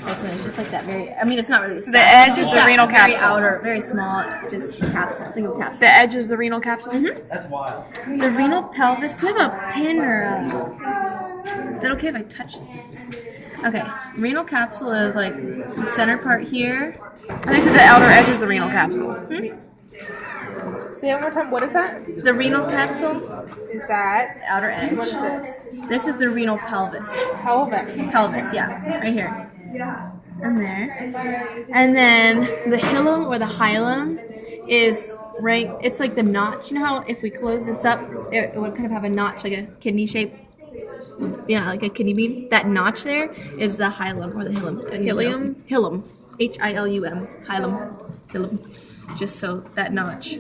capsule. It's just like that very. I mean, it's not really. The edge is the renal capsule. Very outer, very small, just capsule. Think of capsule. The edge is the renal capsule. That's wild. The renal pelvis. Do you have a pin or a? Is it okay if I touch it? Okay. Renal capsule is like the center part here. And they said the outer edge is the renal capsule. Say it one more time. What is that? The renal capsule, Is that the outer edge. what is this? This is the renal pelvis. Pelvis. Pelvis, yeah, right here. And there. And then the hilum or the hilum is right. It's like the notch. You know how if we close this up, it would kind of have a notch, like a kidney shape. Yeah, like a kidney bean. That notch there is the hilum or the hilum. Hilum? Hilum. Hilum. Hilum. Hilum. Just so that notch.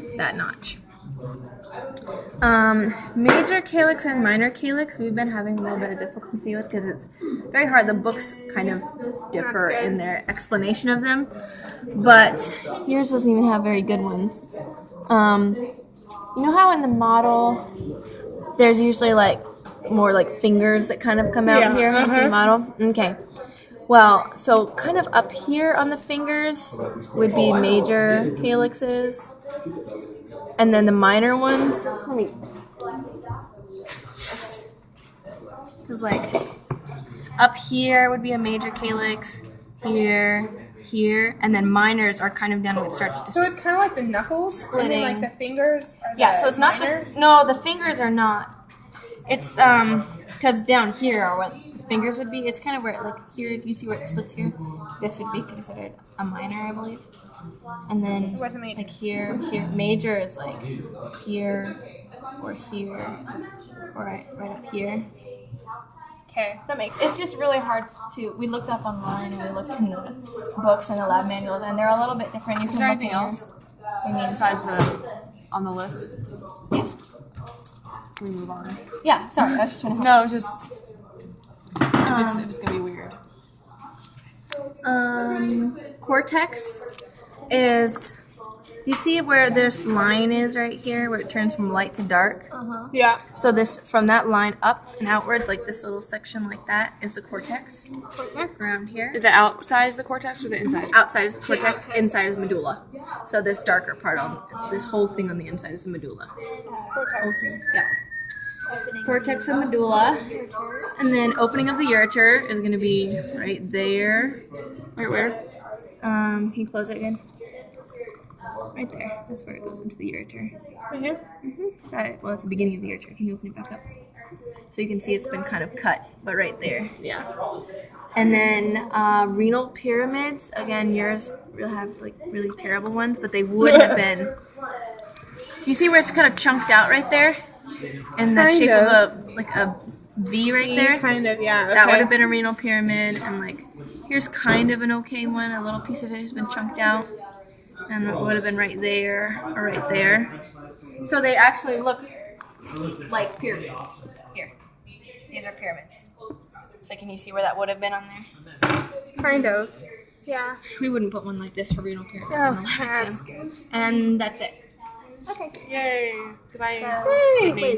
Major calyx and minor calyx, we've been having a little bit of difficulty with because it's very hard. The books kind of differ in their explanation of them, but yours doesn't even have very good ones. You know how in the model there's usually like more like fingers that kind of come out here in the model? Okay. Well, so kind of up here on the fingers would be major calyxes. And then the minor ones, is like up here would be a major calyx, here, and then minors are kind of down when it starts to So it's kind of like the knuckles, Splitting. and then like the fingers. Are yeah, the so it's not minor? no, the fingers are not. It's because down here are what the fingers would be. It's kind of where like here, you see where it splits here. This would be considered a minor, I believe. And then What's a major? like here, major is like here, or here, or right up here. Okay. That makes it's just really hard to. We looked up online and we looked in the books and the lab manuals, and they're a little bit different. You Is there can look anything in else? I mean, Besides the on the list? Yeah. Can we move on? Yeah. Sorry, I was just trying to help. No, just if it's gonna be weird. Cortex is. You see where this line is right here, where it turns from light to dark? Yeah. So this, from that line up and outwards, like this little section like that, is the cortex. Around here. Is the outside is the cortex or the inside? Outside is the cortex, inside is medulla. So this darker part on, this whole thing on the inside is the medulla. Whole thing, yeah. Cortex and medulla. And then opening of the ureter is going to be right there. Wait, where? Can you close it again? Right there. That's where it goes into the ureter. Right here. Got it. Well, that's the beginning of the ureter. Can you open it back up? So you can see it's been kind of cut, but right there. Yeah. And then renal pyramids. Again, yours will have like really terrible ones, but they would have been. You see where it's kind of chunked out right there, in the Kind shape of. of a V right there. Kind of, yeah. That would okay. have been a renal pyramid, and like here's kind of an okay one. A little piece of it has been chunked out, and it would have been right there or right there. So they actually look like pyramids. Here, these are pyramids. So can you see where that would have been on there? Kind of. Yeah. We wouldn't put one like this for renal pyramids. Oh, on the lab that's exam. good. And that's it. Okay. Yay. Goodbye. Wait.